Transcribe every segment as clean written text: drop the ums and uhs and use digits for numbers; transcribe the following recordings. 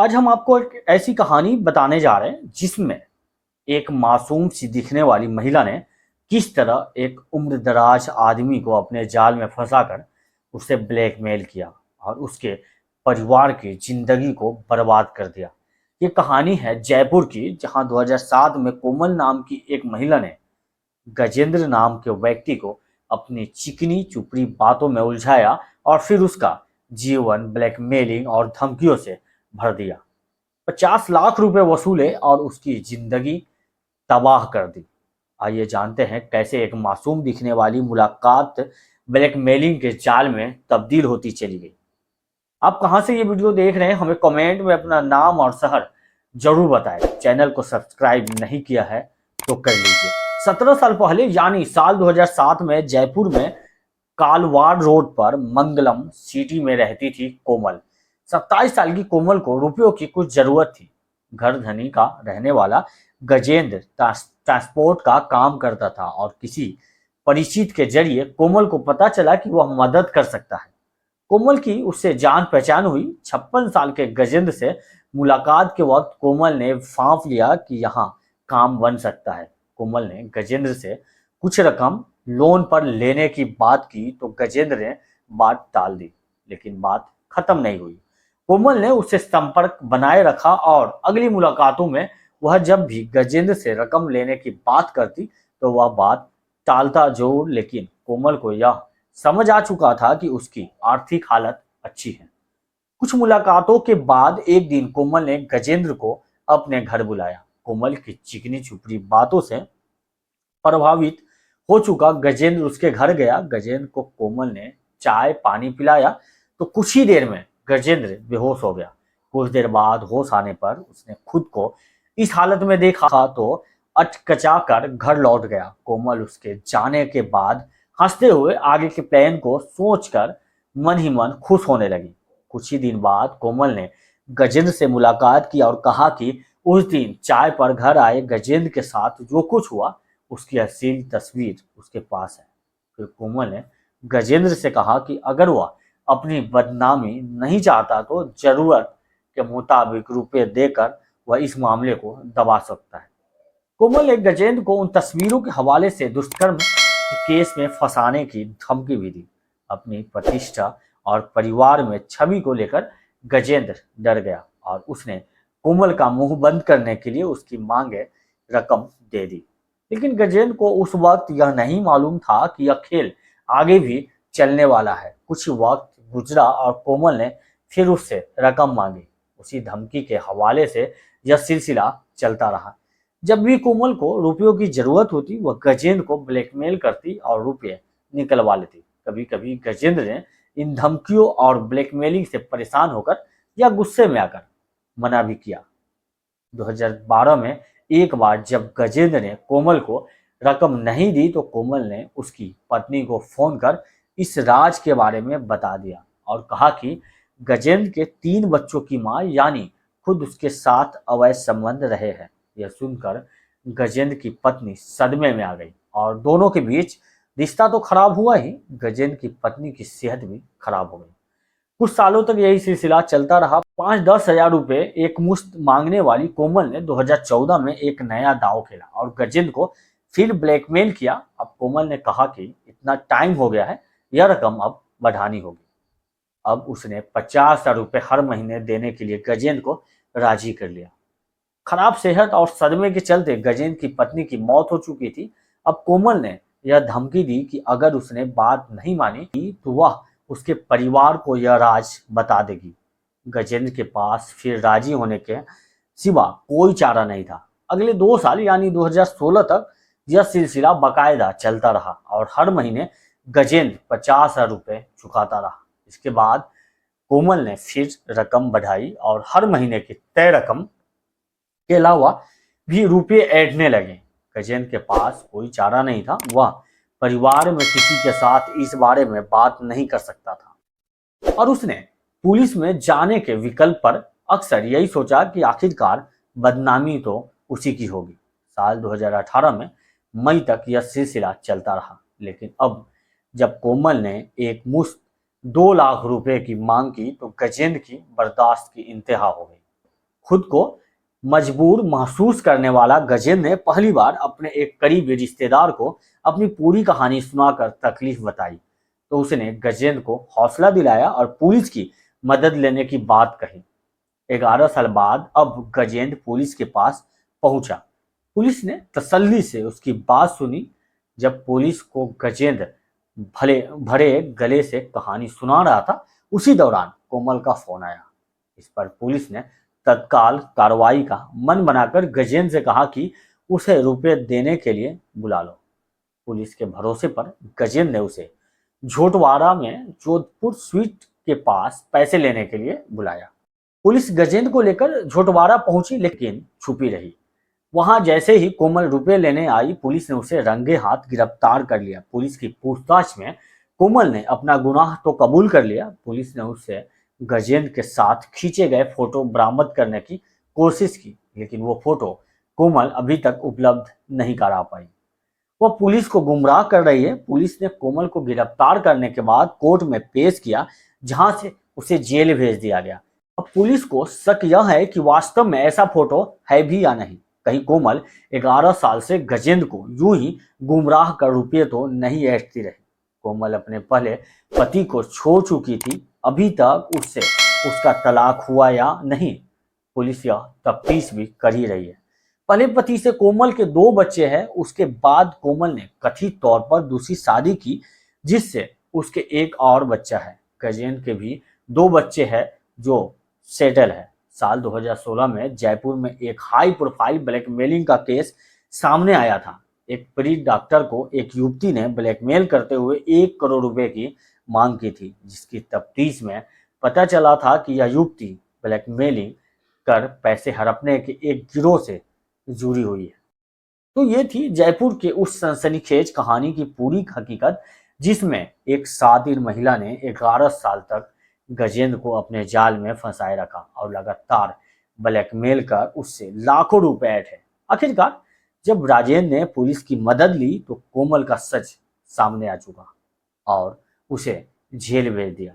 आज हम आपको एक ऐसी कहानी बताने जा रहे हैं जिसमें एक मासूम सी दिखने वाली महिला ने किस तरह एक उम्रदराज आदमी को अपने जाल में फंसाकर उसे ब्लैकमेल किया और उसके परिवार की जिंदगी को बर्बाद कर दिया। ये कहानी है जयपुर की, जहां 2007 में कोमल नाम की एक महिला ने गजेंद्र नाम के व्यक्ति को अपनी चिकनी चुपड़ी बातों में उलझाया और फिर उसका जीवन ब्लैकमेलिंग और धमकियों से भर दिया। 50 लाख रुपए वसूले और उसकी जिंदगी तबाह कर दी। आइए जानते हैं कैसे एक मासूम दिखने वाली मुलाकात ब्लैकमेलिंग के जाल में तब्दील होती चली गई। आप कहां से ये वीडियो देख रहे हैं हमें कमेंट में अपना नाम और शहर जरूर बताएं। चैनल को सब्सक्राइब नहीं किया है तो कर लीजिए। 17 साल पहले यानी साल 2007 में जयपुर में कालवाड़ रोड पर मंगलम सिटी में रहती थी कोमल। 27 साल की कोमल को रुपयों की कुछ जरूरत थी। घर धनी का रहने वाला गजेंद्र ट्रांसपोर्ट का काम करता था और किसी परिचित के जरिए कोमल को पता चला कि वह मदद कर सकता है। कोमल की उससे जान पहचान हुई। 56 साल के गजेंद्र से मुलाकात के वक्त कोमल ने फांफ लिया कि यहाँ काम बन सकता है। कोमल ने गजेंद्र से कुछ रकम लोन पर लेने की बात की तो गजेंद्र ने बात टाल दी, लेकिन बात खत्म नहीं हुई। कोमल ने उससे संपर्क बनाए रखा और अगली मुलाकातों में वह जब भी गजेंद्र से रकम लेने की बात करती तो वह बात टालता जरूर, लेकिन कोमल को यह समझ आ चुका था कि उसकी आर्थिक हालत अच्छी है। कुछ मुलाकातों के बाद एक दिन कोमल ने गजेंद्र को अपने घर बुलाया। कोमल की चिकनी चुपड़ी बातों से प्रभावित हो चुका गजेंद्र उसके घर गया। गजेंद्र को कोमल ने चाय पानी पिलाया तो कुछ ही देर में गजेंद्र बेहोश हो गया। कुछ देर बाद होश आने पर उसने खुद को इस हालत में देखा तो अचकचा कर घर लौट गया। कोमल उसके जाने के बाद हंसते हुए आगे के प्लान को सोचकर मन ही मन खुश होने लगी। कुछ ही दिन बाद कोमल ने गजेंद्र से मुलाकात की और कहा कि उस दिन चाय पर घर आए गजेंद्र के साथ जो कुछ हुआ उसकी अश्लील तस्वीर उसके पास है। फिर कोमल ने गजेंद्र से कहा कि अगर वह अपनी बदनामी नहीं चाहता तो जरूरत के मुताबिक रुपए देकर वह इस मामले को दबा सकता है। कोमल ने गजेंद्र को उन तस्वीरों के हवाले से दुष्कर्म के केस में फंसाने की धमकी भी दी। अपनी प्रतिष्ठा और परिवार में छवि को लेकर गजेंद्र डर गया और उसने कोमल का मुंह बंद करने के लिए उसकी मांगे रकम दे दी। लेकिन गजेंद्र को उस वक्त यह नहीं मालूम था कि यह खेल आगे भी चलने वाला है। कुछ वक्त गुजरा और कोमल ने फिर उससे रकम मांगी। उसी धमकी के हवाले से यह सिलसिला चलता रहा। जब भी कोमल को रुपयों की जरूरत होती वह गजेंद्र को ब्लैकमेल करती और रुपये निकलवा लेती। कभी कभी गजेंद्र ने इन धमकियों और ब्लैकमेलिंग से परेशान होकर या गुस्से में आकर मना भी किया। 2012 में एक बार जब गजेंद्र ने कोमल को रकम नहीं दी तो कोमल ने उसकी पत्नी को फोन कर इस राज के बारे में बता दिया और कहा कि गजेंद्र के 3 बच्चों की मां यानी खुद उसके साथ अवैध संबंध रहे हैं। यह सुनकर गजेंद्र की पत्नी सदमे में आ गई और दोनों के बीच रिश्ता तो खराब हुआ ही, गजेंद्र की पत्नी की सेहत भी खराब हो गई। कुछ सालों तक यही सिलसिला चलता रहा। 5-10 हजार रुपए एक मुश्त मांगने वाली कोमल ने 2014 में एक नया दांव खेला और गजेंद्र को फिर ब्लैकमेल किया। अब कोमल ने कहा कि इतना टाइम हो गया है, यह रकम अब बढ़ानी होगी। अब उसने 50,000 रुपए हर महीने देने के लिए गजेंद्र को राजी कर लिया। खराब सेहत और सदमे के चलते गजेंद्र की पत्नी की मौत हो चुकी थी। अब कोमल ने यह धमकी दी कि अगर उसने बात नहीं मानी तो वह उसके परिवार को यह राज बता देगी। गजेंद्र के पास फिर राजी होने के सिवा कोई चारा नहीं था। अगले 2 साल यानी 2016 तक यह सिलसिला बाकायदा चलता रहा और हर महीने गजेंद्र 50,000 रुपए चुकाता रहा। इसके बाद कोमल ने फिर रकम बढ़ाई और हर महीने की तय रकम के अलावा भी रुपये ऐडने लगे। गजेंद्र के पास कोई चारा नहीं था। वह परिवार में किसी के साथ इस बारे में बात नहीं कर सकता था और उसने पुलिस में जाने के विकल्प पर अक्सर यही सोचा कि आखिरकार बदनामी तो उसी की होगी। साल 2018 में मई तक यह सिलसिला चलता रहा, लेकिन अब जब कोमल ने एक मुश्त 2 लाख रुपए की मांग की तो गजेंद्र की बर्दाश्त की इंतहा हो गई। खुद को मजबूर महसूस करने वाला गजेंद्र ने पहली बार अपने एक करीबी रिश्तेदार को अपनी पूरी कहानी सुनाकर तकलीफ बताई तो उसने गजेंद्र को हौसला दिलाया और पुलिस की मदद लेने की बात कही। 11 साल बाद अब गजेंद्र पुलिस के पास पहुंचा। पुलिस ने तसल्ली से उसकी बात सुनी। जब पुलिस को गजेंद्र भले भरे गले से कहानी सुना रहा था, उसी दौरान कोमल का फोन आया। इस पर पुलिस ने तत्काल कार्रवाई का मन बनाकर गजेंद्र से कहा कि उसे रुपए देने के लिए बुला लो। पुलिस के भरोसे पर गजेंद्र ने उसे झोटवाड़ा में जोधपुर स्वीट के पास पैसे लेने के लिए बुलाया। पुलिस गजेंद्र को लेकर झोटवाड़ा पहुंची, लेकिन छुपी रही। वहां जैसे ही कोमल रुपए लेने आई, पुलिस ने उसे रंगे हाथ गिरफ्तार कर लिया। पुलिस की पूछताछ में कोमल ने अपना गुनाह तो कबूल कर लिया। पुलिस ने उससे गजेंद्र के साथ खींचे गए फोटो बरामद करने की कोशिश की, लेकिन वो फोटो कोमल अभी तक उपलब्ध नहीं करा पाई। वह पुलिस को गुमराह कर रही है। पुलिस ने कोमल को गिरफ्तार करने के बाद कोर्ट में पेश किया, जहां से उसे जेल भेज दिया गया। अब पुलिस को शक यह है कि वास्तव में ऐसा फोटो है भी या नहीं। कहीं कोमल 11 साल से गजेंद्र को यूं ही गुमराह कर रुपये तो नहीं ऐंठती रही। कोमल अपने पहले पति को छोड़ चुकी थी, अभी तक उससे उसका तलाक हुआ या नहीं, पुलिस यह तफ्तीश भी कर ही रही है। पहले पति से कोमल के 2 बच्चे हैं। उसके बाद कोमल ने कथित तौर पर दूसरी शादी की, जिससे उसके एक और बच्चा है। गजेंद्र के भी 2 बच्चे हैं जो सेटल है। साल 2016 में जयपुर में एक हाई प्रोफाइल ब्लैकमेलिंग का केस सामने आया था। एक प्री डॉक्टर को एक युवती ने ब्लैकमेल करते हुए 1 करोड़ रुपए की मांग की थी, जिसकी तफ्तीश में पता चला था कि यह युवती ब्लैकमेलिंग कर पैसे हड़पने के एक गिरोह से जुड़ी हुई है। तो ये थी जयपुर के उस सनसनीखेज कहानी की पूरी हकीकत, जिसमें एक शातिर महिला ने 11 साल तक गजेंद्र को अपने जाल में फंसाए रखा और लगातार ब्लैकमेल कर उससे लाखों रुपए ऐंठे। आखिरकार जब राजेंद्र ने पुलिस की मदद ली तो कोमल का सच सामने आ चुका और उसे जेल भेज दिया।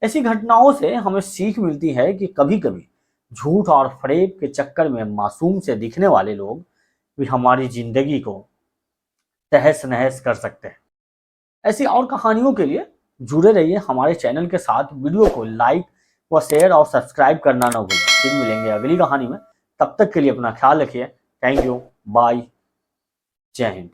ऐसी घटनाओं से हमें सीख मिलती है कि कभी कभी झूठ और फरेब के चक्कर में मासूम से दिखने वाले लोग भी हमारी जिंदगी को तहस नहस कर सकते हैं। ऐसी और कहानियों के लिए जुड़े रहिए हमारे चैनल के साथ। वीडियो को लाइक व शेयर और सब्सक्राइब करना ना भूलें। फिर मिलेंगे अगली कहानी में। तब तक के लिए अपना ख्याल रखिए। थैंक यू, बाय, जय हिंद।